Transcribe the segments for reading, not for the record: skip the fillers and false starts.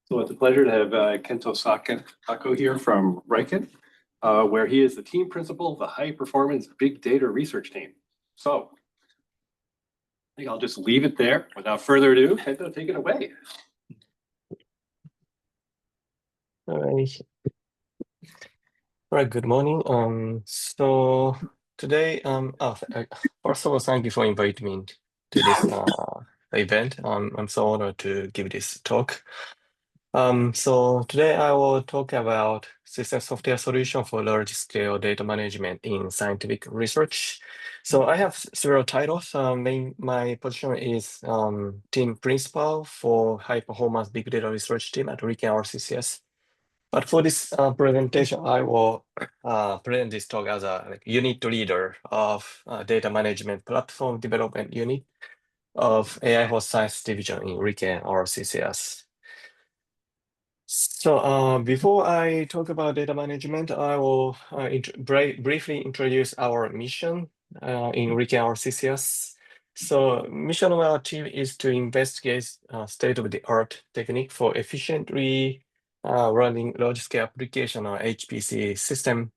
So it's a pleasure to have Kento Sato here from Riken, where he is the team principal of the high performance big data research team. So I think I'll just leave it there. Without further ado, Kento, take it away. All right, good morning. So today, first of all, thank you for inviting me to this event. I'm so honored to give this talk. So today I will talk about system software solution for large-scale data management in scientific research. So I have several titles. My position is team principal for high-performance big data research team at Riken RCCS. But for this presentation, I will present this talk as a unit leader of data management platform development unit of AI for Science division in Riken RCCS. So before I talk about data management, I will briefly introduce our mission in Riken RCCS. So mission of our team is to investigate state-of-the-art technique for efficiently running large-scale application on HPC system.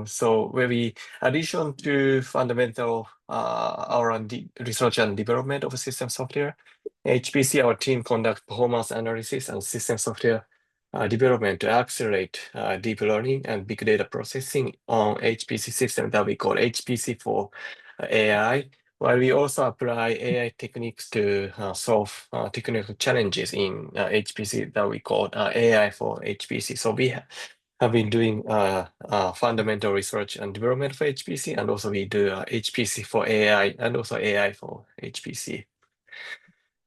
So where we, addition to fundamental R&D research and development of system software, HPC, our team conduct performance analysis and system software development to accelerate deep learning and big data processing on HPC system that we call HPC for AI, while we also apply AI techniques to solve technical challenges in HPC that we call AI for HPC. So we have been doing fundamental research and development for HPC, and also we do HPC for AI and also AI for HPC.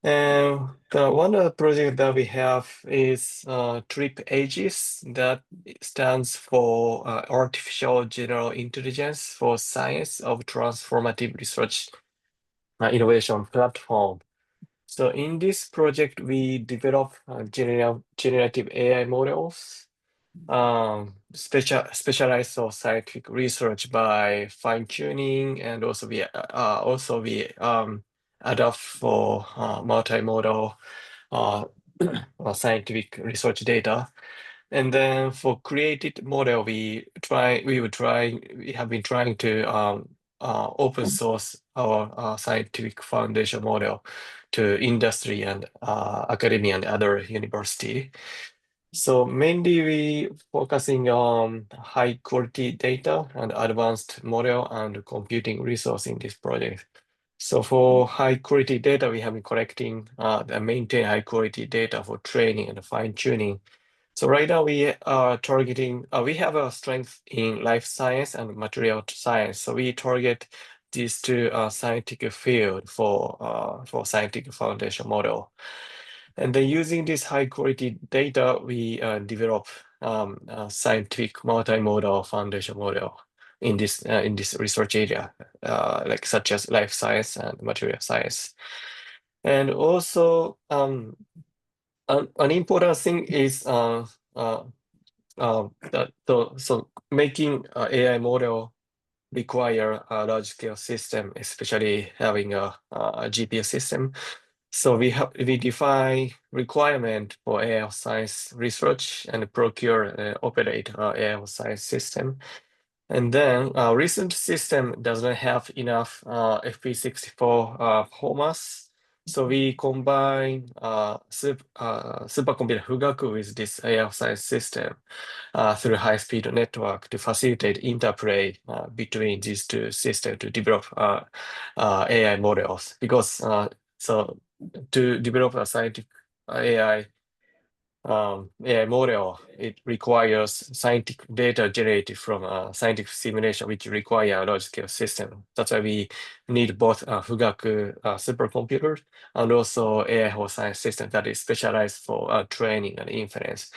And one of the projects that we have is TRIP AGIS, that stands for Artificial General Intelligence for Science of Transformative Research Innovation Platform. So in this project, we develop generative AI models, specialized for scientific research by fine-tuning, and also we adapt for multimodal scientific research data. And then for created model, we have been trying to open source our scientific foundation model to industry and academia and other university. So mainly we focusing on high quality data and advanced model and computing resource in this project. So for high quality data, we have been collecting and maintain high quality data for training and fine tuning. So right now we are targeting, we have a strength in life science and material science. So we target these two scientific field for scientific foundation model. And then using this high quality data, we develop scientific multimodal foundation model in this research area, like such as life science and material science. And also an important thing is so making AI model require a large scale system, especially having a GPU system. So we define requirement for AI science research and procure and operate AI science system. And then recent system does not have enough FP64 performance. So we combine supercomputer Fugaku with this AI science system through high-speed network to facilitate interplay between these two systems to develop AI models. Because so to develop a scientific AI model, it requires scientific data generated from scientific simulation, which require a large-scale system. That's why we need both Fugaku supercomputer and also AI whole science system that is specialized for training and inference.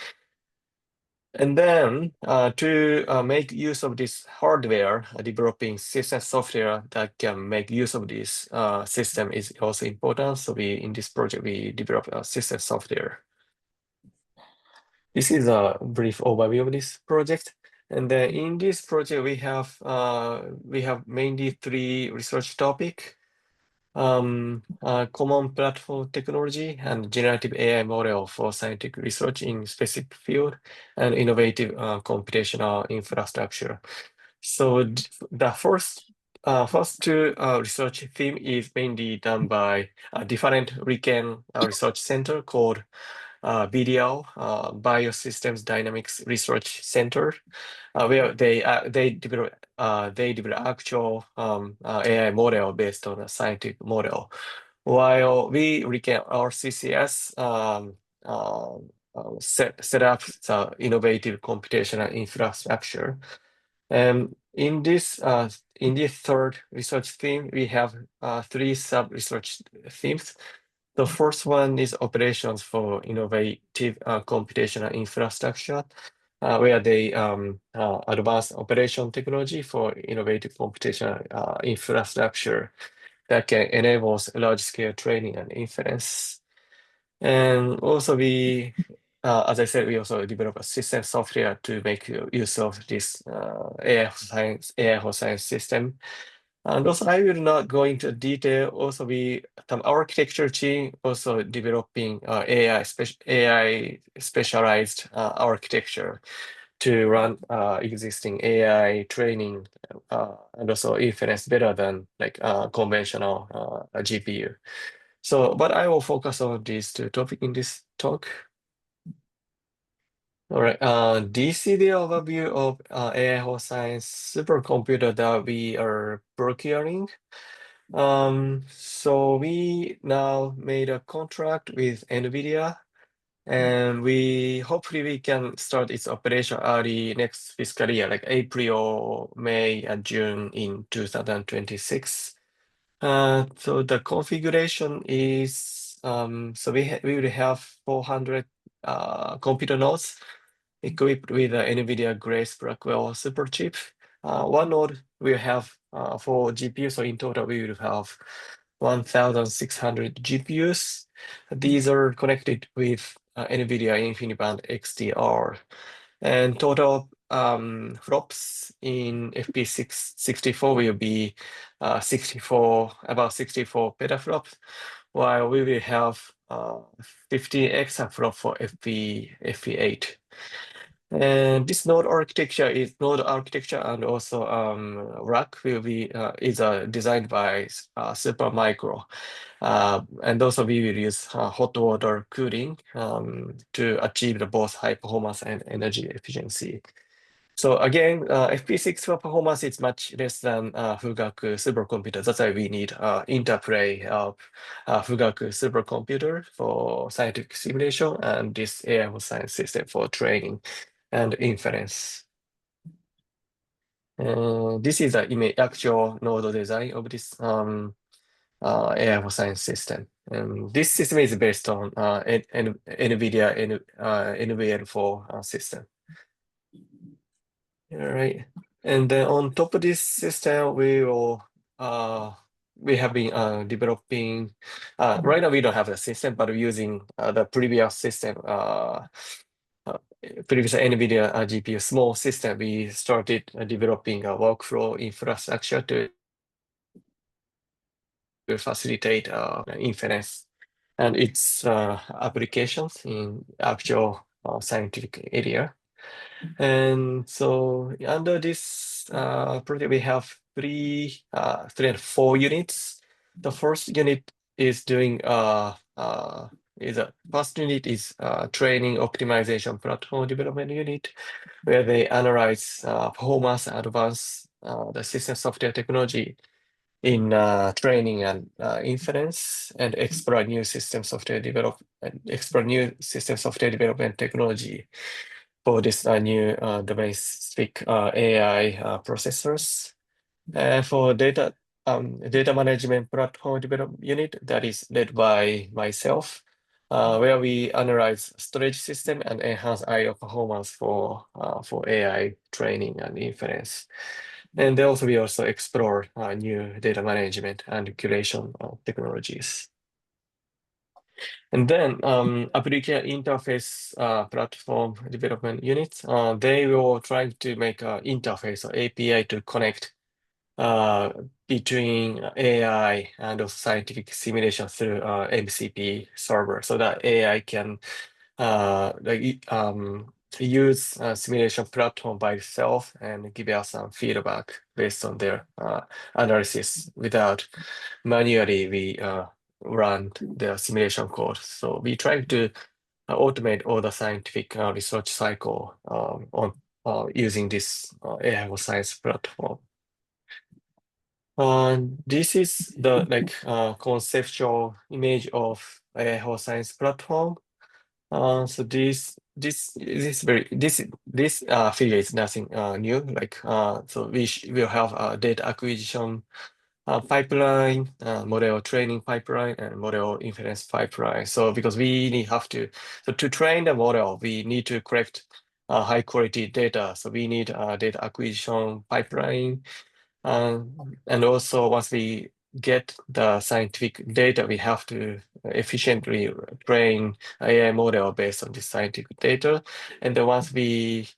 And then to make use of this hardware, developing system software that can make use of this system is also important. So in this project, we develop a system software. This is a brief overview of this project. And then in this project, we have mainly three research topics. common platform technology and generative AI model for scientific research in specific field and innovative computational infrastructure. So the first two research theme is mainly done by a different RIKEN research center called BDL, Biosystems Dynamics Research Center, where they develop actual AI model based on a scientific model, while we RIKEN our CCS set up the innovative computational infrastructure. In this third research theme, we have three sub-research themes. The first one is operations for innovative computational infrastructure, where they advance operation technology for innovative computational infrastructure that can enable large-scale training and inference. And also as I said, we also develop a system software to make use of this AI for science system. And also, I will not go into detail. Also, our architecture team also developing AI specialized architecture to run existing AI training and also inference better than like conventional GPU. So, but I will focus on these two topics in this talk. All right, this is the overview of AI for science supercomputer that we are procuring. So we now made a contract with NVIDIA, and hopefully we can start its operation early next fiscal year, like April, May, and June in 2026. So the configuration is so we will have 400 computer nodes equipped with the NVIDIA Grace Blackwell superchip. One node will have 4 GPUs, so in total we will have 1,600 GPUs. These are connected with NVIDIA InfiniBand XDR, and total flops in FP64 will be about 64 petaflops, while we will have 50 exaflop for FP8. And this node architecture and also rack will be designed by Supermicro, and also we will use hot water cooling to achieve both high performance and energy efficiency. So again, FP6 performance is much less than Fugaku supercomputer. That's why we need interplay of Fugaku supercomputer for scientific simulation and this AI for science system for training and inference. This is the actual node design of this AI for science system. And this system is based on NVIDIA NVL4 system. All right. And then on top of this system, we have been developing. Right now, we don't have a system, but we're using the previous system, previous NVIDIA GPU small system. We started developing a workflow infrastructure to facilitate inference and its applications in actual scientific area. And so under this project, we have three and four units. The first unit is doing first unit is training optimization platform development unit, where they analyze performance and advance the system software technology in training and inference, and explore new system software development technology for this new domain-specific AI processors. For data management platform development unit, that is led by myself, where we analyze storage system and enhance I/O performance for AI training and inference. And also we also explore new data management and curation technologies. And then application interface platform development units, they will try to make an interface or API to connect between AI and also scientific simulation through MCP server, so that AI can use a simulation platform by itself and give us some feedback based on their analysis without manually we run the simulation code. So we try to automate all the scientific research cycle on using this AI for science platform. This is the conceptual image of AI for science platform. So this figure is nothing new. So we'll have a data acquisition pipeline, model training pipeline, and model inference pipeline. So because to train the model, we need to collect high quality data. So we need a data acquisition pipeline. And also once we get the scientific data, we have to efficiently train AI model based on this scientific data. And then once we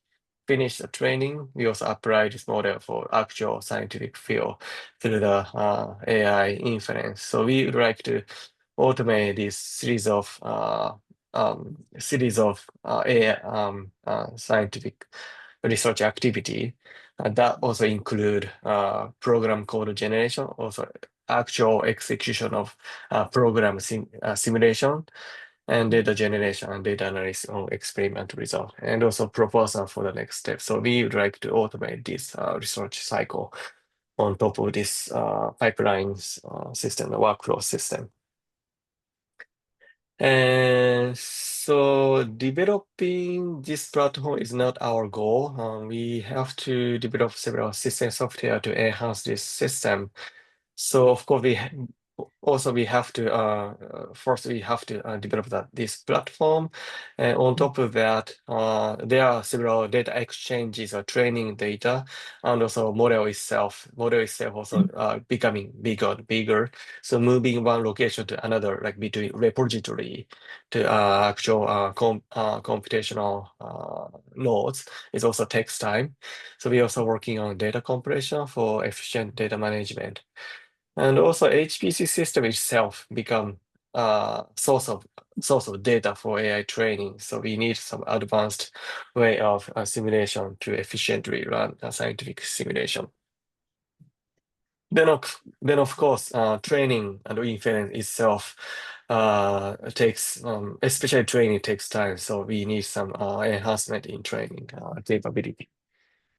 finish the training, we also apply this model for actual scientific field through the AI inference. So we would like to automate this series of AI scientific research activity that also include program code generation, also actual execution of program simulation, and data generation and data analysis on experimental result, and also proposal for the next step. So we would like to automate this research cycle on top of this pipelines system, the workflow system. And so developing this platform is not our goal. We have to develop several system software to enhance this system. So of course we have to first we have to develop this platform, and on top of that there are several data exchanges or training data, and also model itself also becoming bigger and bigger. So moving one location to another, like between repository to actual computational nodes, it also takes time. So we also working on data compression for efficient data management. And also HPC system itself become source of data for AI training. So we need some advanced way of simulation to efficiently run a scientific simulation. Then of course, training and inference itself takes, especially training takes time. So we need some enhancement in training capability.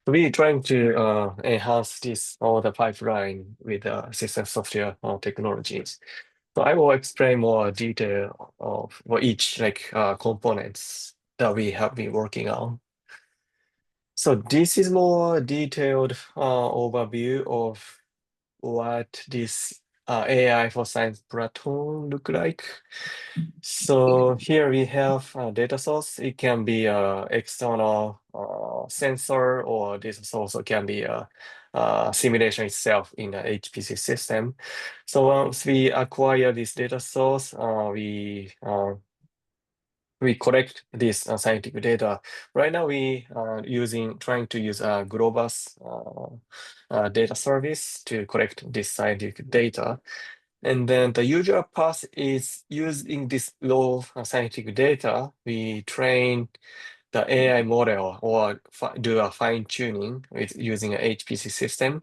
We're trying to enhance all the pipeline with system software technologies. So I will explain more detail for each components that we have been working on. So this is more detailed overview of what this AI for science platform look like. So here we have a data source. It can be a external sensor, or this also can be a simulation itself in the HPC system. So once we acquire this data source, we collect this scientific data. Right now we are trying to use a Globus data service to collect this scientific data. And then the usual path is using this raw scientific data, we train the AI model or do a fine tuning with using an HPC system,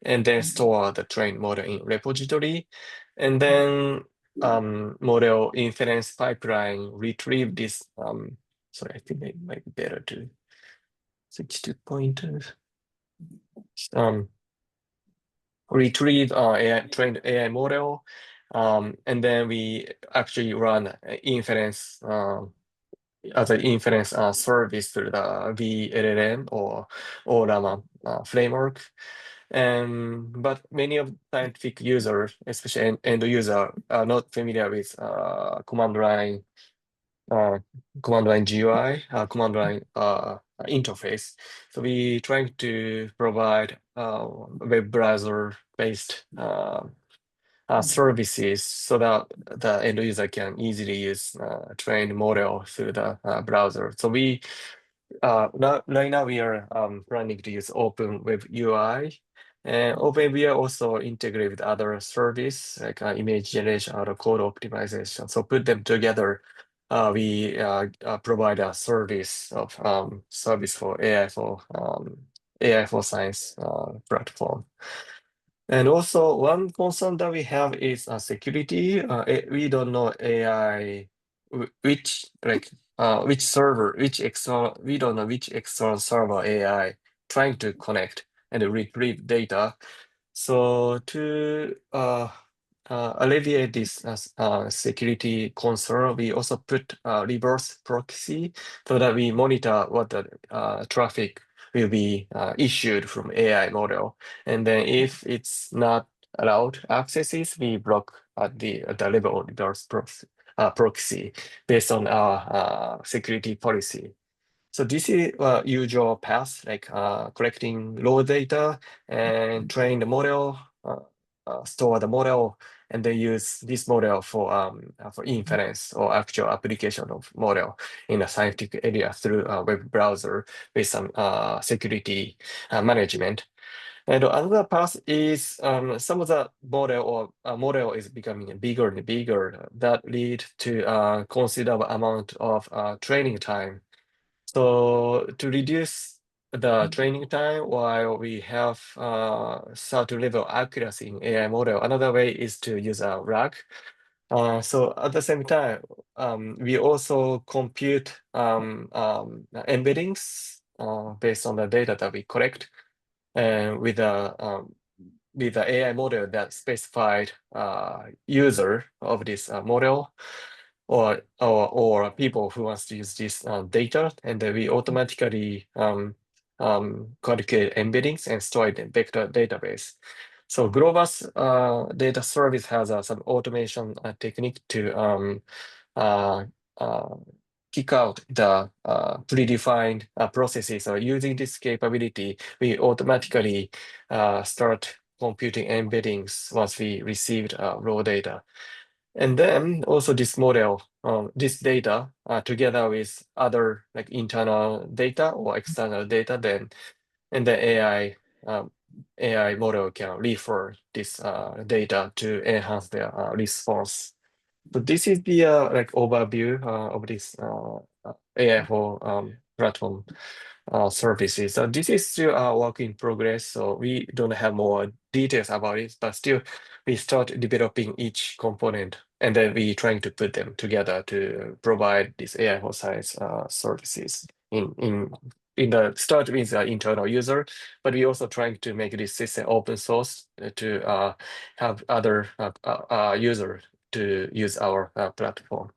and then store the trained model in repository. And then model inference pipeline retrieve this. Sorry, I think it might be better to switch to pointers. Retrieve trained AI model, and then we actually run inference as an inference service through the VLLM or Llama framework. But many of scientific users, especially end user, are not familiar with command line GUI, command line interface. So we trying to provide web browser based services so that the end user can easily use trained model through the browser. So right now we are planning to use Open Web UI, And OpenVIA also integrate with other service like image generation or code optimization. So put them together, we provide a service for AI for science platform. And also one concern that we have is security. We don't know AI, which server, which external, we don't know which external server AI trying to connect and retrieve data. So to alleviate this security concern, we also put reverse proxy so that we monitor what the traffic will be issued from AI model. And then if it's not allowed accesses, we block the level of reverse proxy based on our security policy. So this is usual path, like collecting raw data and train the model, store the model, and then use this model for inference or actual application of model in a scientific area through a web browser based on security management. And another path is some of the model is becoming bigger and bigger that lead to considerable amount of training time. So to reduce the training time while we have certain level accuracy in AI model, another way is to use a RAG. So at the same time, we also compute embeddings based on the data that we collect, and with the AI model that specified user of this model or people who wants to use this data, and then we automatically calculate embeddings and store it in vector database. So Global's data service has some automation technique to kick out the predefined processes. So using this capability, we automatically start computing embeddings once we received raw data. And then also this model, this data, together with other like internal data or external data, and the AI model can refer this data to enhance their response. So this is the like overview of this AI for platform services. So this is still a work in progress, so we don't have more details about it, but still we start developing each component and then we trying to put them together to provide this AI for science services in the start with the internal user, but we also trying to make this system open source to have other user to use our platform.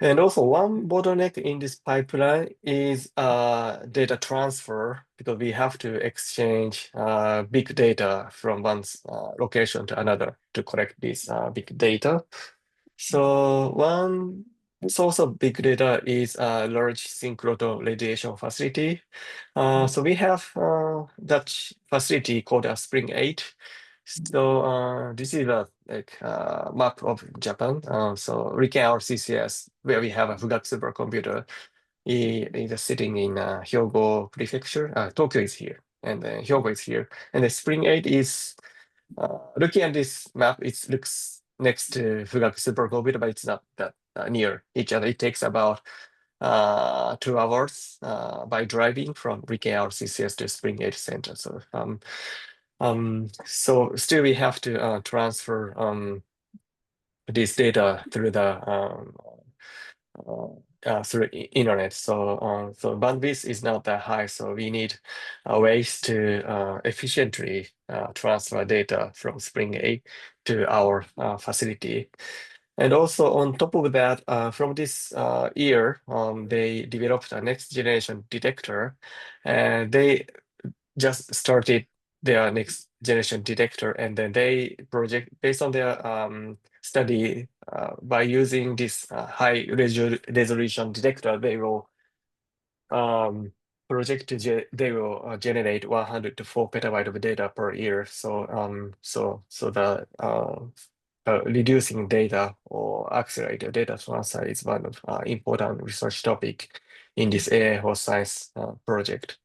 And also one bottleneck in this pipeline is data transfer, because we have to exchange big data from one location to another to collect this big data. So one source of big data is a large synchrotron radiation facility. So we have that facility called a Spring 8. So this is a map of Japan. So Riken, our CCS, where we have a Fugaku supercomputer, is sitting in Hyogo Prefecture. Tokyo is here, and Hyogo is here. And the Spring 8 is looking at this map. It looks next to Fugaku supercomputer, but it's not that near each other. It takes about 2 hours by driving from Riken, our CCS, to Spring 8 Center. So still we have to transfer this data through the through internet. So bandwidth is not that high. So we need ways to efficiently transfer data from Spring 8 to our facility. And also on top of that, from this year, they developed a next generation detector, and they just started their next generation detector, and then they project based on their study by using this high resolution detector, they will they will generate 100 to 4 petabyte of data per year. So the reducing data or accelerated data transfer is one of important research topic in this AI for science project.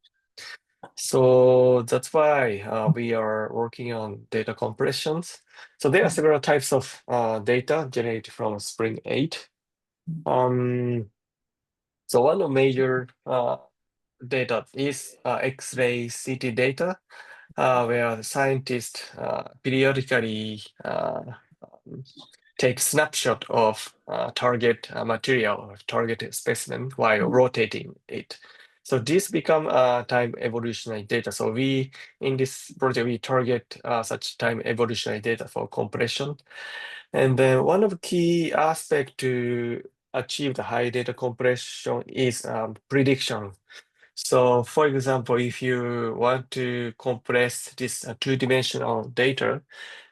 So that's why we are working on data compressions. So there are several types of data generated from Spring 8. So one of major data is X-ray CT data, where the scientists periodically take snapshot of target material or target specimen while rotating it. So this become time evolutionary data. So we, in this project, we target such time evolutionary data for compression. And then one of the key aspect to achieve the high data compression is prediction. So for example, if you want to compress this two-dimensional data,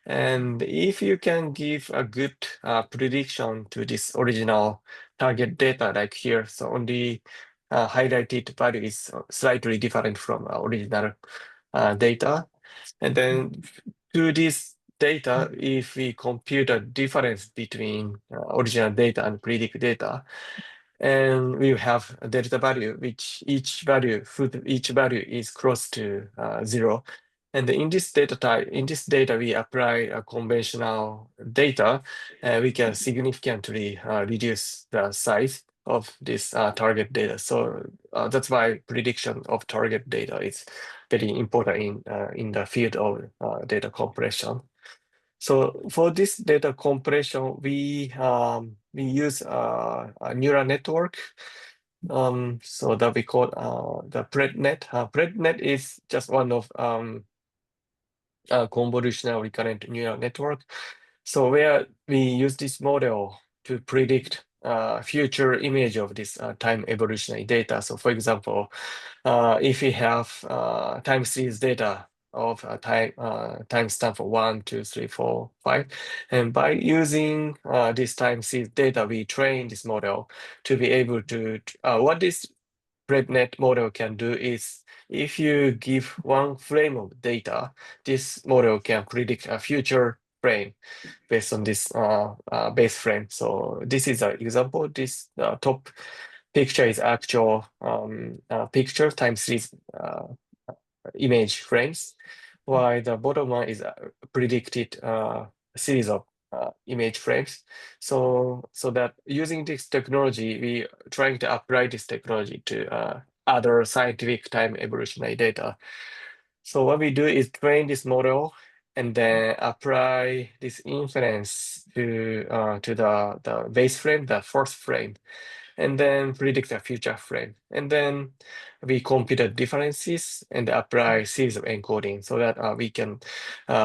and if you can give a good prediction to this original target data, like here, so only highlighted value is slightly different from original data. And then to this data, if we compute a difference between original data and predict data, and we have a delta value, which each value is close to 0. And in this data type, in this data, we apply a conventional data, we can significantly reduce the size of this target data. So that's why prediction of target data is very important in the field of data compression. So for this data compression, we use a neural network. So that we call the PredNet. PredNet is just one of convolutional recurrent neural network. So where we use this model to predict future image of this time evolutionary data. So for example, if we have time series data of time stamp for 1, 2, 3, 4, 5, and by using this time series data, we train this model to be able to what this RedNet model can do is if you give one frame of data, this model can predict a future frame based on this base frame. So this is an example. This top picture is actual picture times series image frames, while the bottom one is a predicted series of image frames. So that using this technology, we trying to apply this technology to other scientific time evolutionary data. So what we do is train this model and then apply this inference to the base frame, the first frame, and then predict a future frame. And then we compute the differences and apply series of encoding so that we can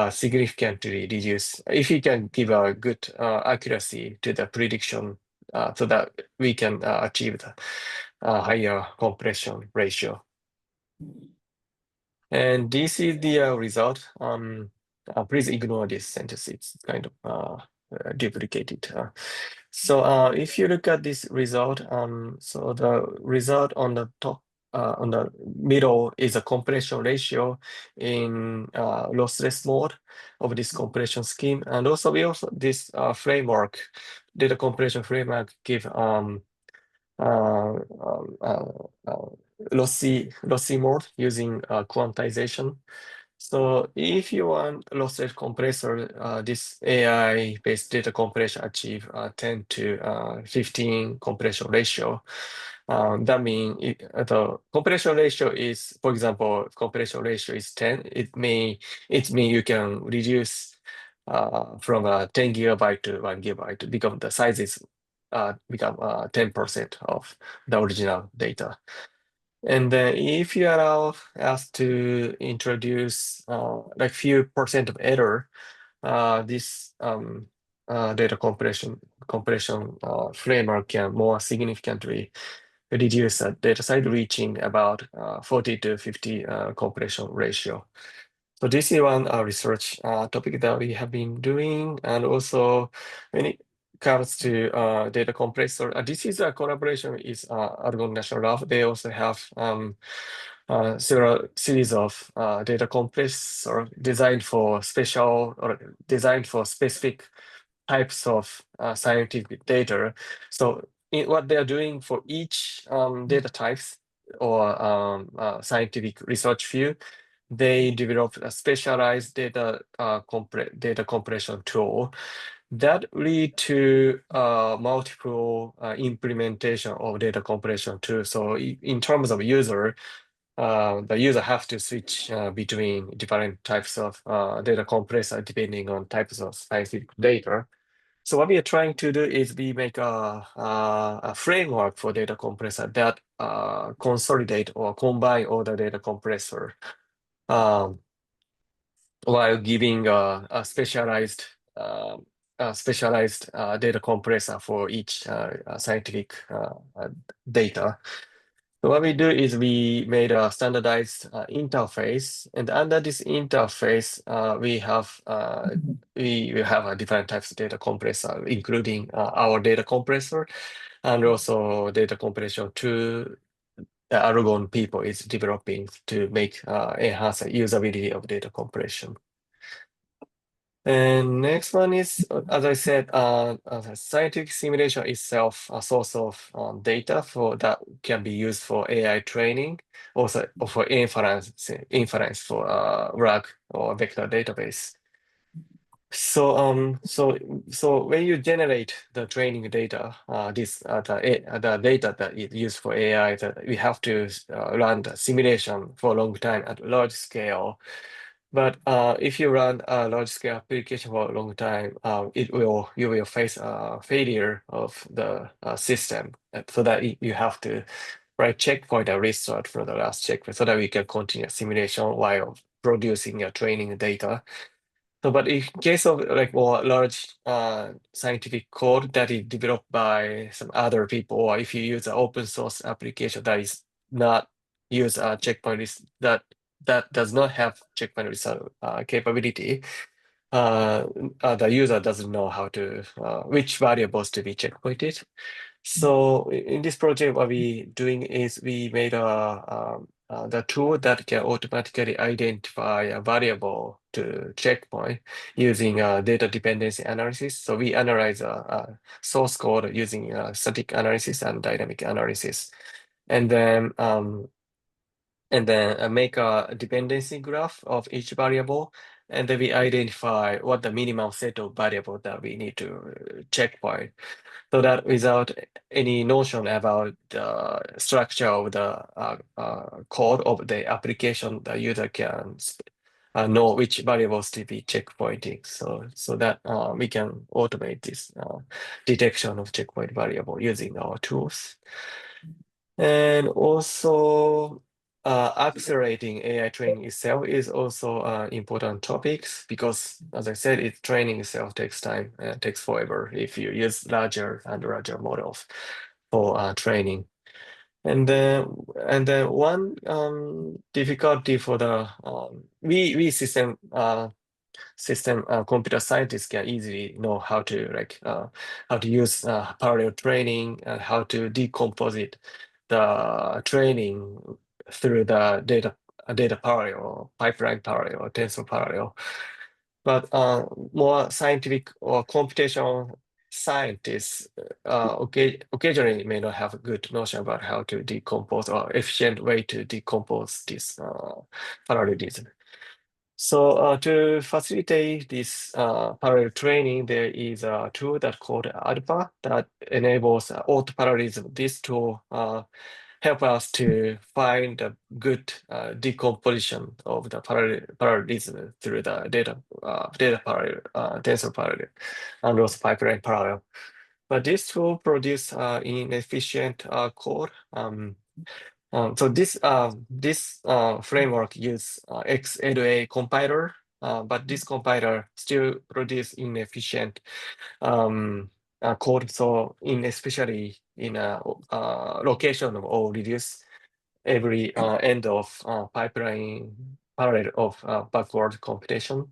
significantly reduce, if we can give a good accuracy to the prediction so that we can achieve the higher compression ratio. And this is the result. Please ignore this sentence. It's kind of duplicated. So if you look at this result, so the result on the top, on the middle is a compression ratio in lossless mode of this compression scheme. And also we also, this framework, data compression framework give uh, lossy mode using quantization. So if you want lossless compressor, this AI-based data compression achieve 10 to 15 compression ratio. That means the compression ratio is, for example, compression ratio is 10. It mean you can reduce from 10 gigabyte to 1 gigabyte because the sizes become 10% of the original data. And then if you allow us to introduce like few percent of error, this data compression framework can more significantly reduce data size, reaching about 40 to 50 compression ratio. So this is one research topic that we have been doing, and also when it comes to data compressor, this is a collaboration with Argonne National Lab. They also have several series of data compressor designed for special or designed for specific types of scientific data. So what they are doing for each data types, or scientific research field, they developed a specialized data compression tool that lead to multiple implementation of data compression too. So in terms of user, the user have to switch between different types of data compressor depending on types of scientific data. So what we are trying to do is we make a framework for data compressor that consolidate or combine all the data compressor um, while giving a specialized data compressor for each scientific data. So what we do is we made a standardized interface, and under this interface, we have a different types of data compressor, including our data compressor and also data compression to the Aragon people is developing to make enhance the usability of data compression. And next one is, as I said, scientific simulation itself a source of data for that can be used for AI training, also for inference for RAG or vector database. So when you generate the training data, the data that is used for AI, that we have to run the simulation for a long time at large scale. But if you run a large-scale application for a long time, you will face a failure of the system, so that you have to write checkpoint and restart for the last checkpoint, so that we can continue simulation while producing your training data. So, but in case of like more large scientific code that is developed by some other people, or if you use an open source application that is not use a checkpoint list that does not have checkpoint result capability, the user doesn't know how to which variables to be checkpointed. So in this project, what we doing is we made the tool that can automatically identify a variable to checkpoint using data dependency analysis. So we analyze a source code using static analysis and dynamic analysis, and then make a dependency graph of each variable, and then we identify what the minimum set of variable that we need to checkpoint, so that without any notion about the structure of the code of the application, the user can know which variables to be checkpointing, so that we can automate this detection of checkpoint variable using our tools. And also, accelerating AI training itself is also important topics, because, as I said, training itself takes time, takes forever if you use larger and larger models for training. And then one difficulty for the we system computer scientists can easily know how to use parallel training and how to decompose the training through the data parallel, pipeline parallel, or tensor parallel. But more scientific or computational scientists occasionally may not have a good notion about how to decompose or efficient way to decompose this parallelism. So to facilitate this parallel training, there is a tool that called ADPA that enables auto parallelism. This tool help us to find a good decomposition of the parallelism through the data parallel, tensor parallel, and also pipeline parallel. But this tool produce inefficient code. So this framework use XLA compiler, but this compiler still produce inefficient code. So especially in a location of all reduce every end of pipeline parallel of backward computation.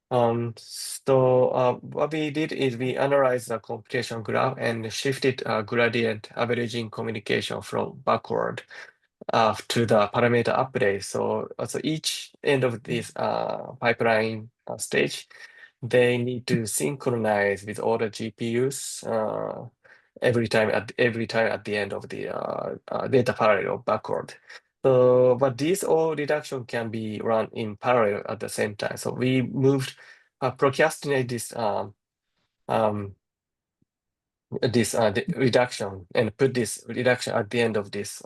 So what we did is we analyzed the computation graph and shifted gradient averaging communication from backward to the parameter update. So each end of this pipeline stage, they need to synchronize with all the GPUs every time at the end of the data parallel backward. So, but these all reduction can be run in parallel at the same time. So we procrastinate this reduction and put this reduction at the end of this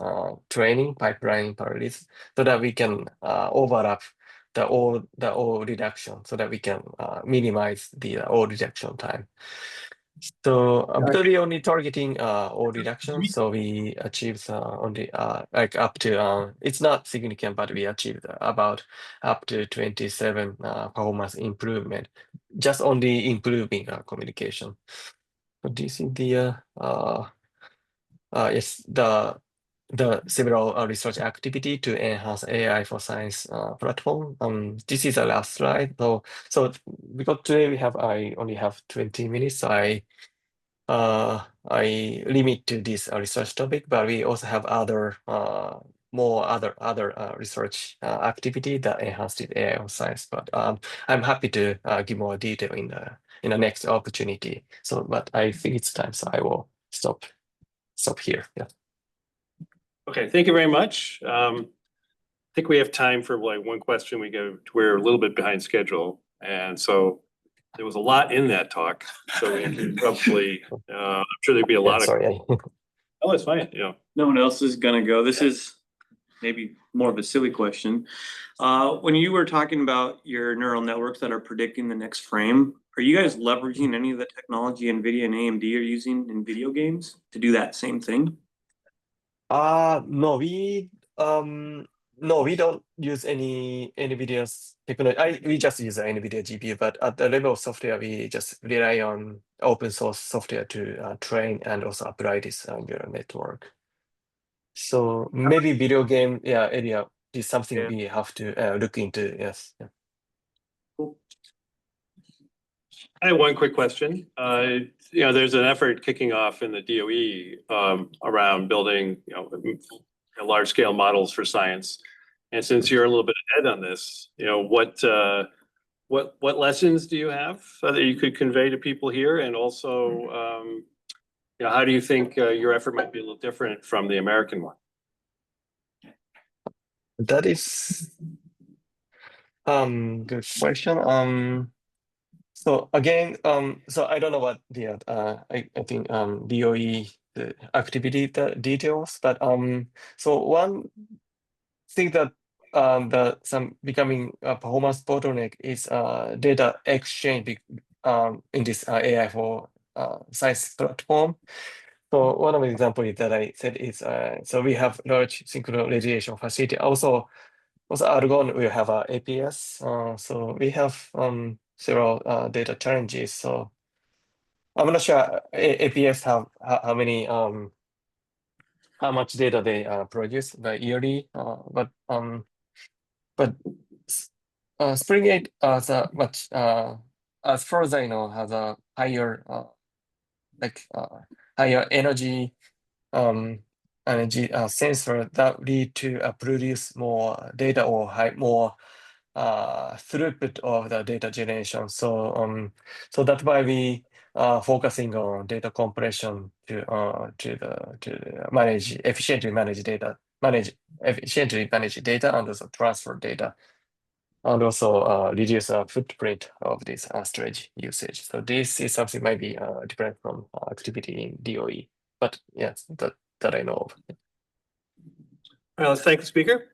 training pipeline parallelism, so that we can overlap the all reduction, so that we can minimize the all reduction time. So because we only targeting all reduction, so we achieved only like up to it's not significant, but we achieved about up to 27 performance improvement, just only improving communication. So this is the yes, the several research activity to enhance AI for science platform. This is the last slide. So because today I only have 20 minutes, so I limit to this research topic, but we also have other more other research activity that enhance the AI on science. But I'm happy to give more detail in the next opportunity. So, but I think it's time, so I will stop here. Yeah. Okay, thank you very much. I think we have time for like one question. We're a little bit behind schedule, and so there was a lot in that talk. So we can probably, I'm sure there'd be a lot of. Sorry. Oh, it's fine. Yeah. No one else is gonna go. This is maybe more of a silly question. When you were talking about your neural networks that are predicting the next frame, are you guys leveraging any of the technology NVIDIA and AMD are using in video games to do that same thing? No, we don't use any NVIDIA's technology. We just use the NVIDIA GPU, but at the level of software, we just rely on open source software to train and also apply this neural network. So maybe video game area is something we have to look into. Yes. Yeah. Cool. I have one quick question. There's an effort kicking off in the DOE around building, large scale models for science. And since you're a little bit ahead on this, what lessons do you have that you could convey to people here? And also, how do you think your effort might be a little different from the American one? That is good question. So again, so I don't know what the I think DOE the activity details, but so one thing that some becoming a performance bottleneck is data exchange in this AI for science platform. So one of the examples that I said is so we have large synchronous radiation facility. Also Argonne will have a APS. So we have several data challenges. So I'm not sure APS have how many how much data they produce by yearly, but Spring 8 has a much as far as I know has a higher higher energy sensor that lead to produce more data or more throughput of the data generation. So so that's why we focusing on data compression to efficiently manage data and also transfer data, and also reduce footprint of this storage usage. So this is something might be different from activity in DOE, but yes, that I know of. Let's thank the speaker.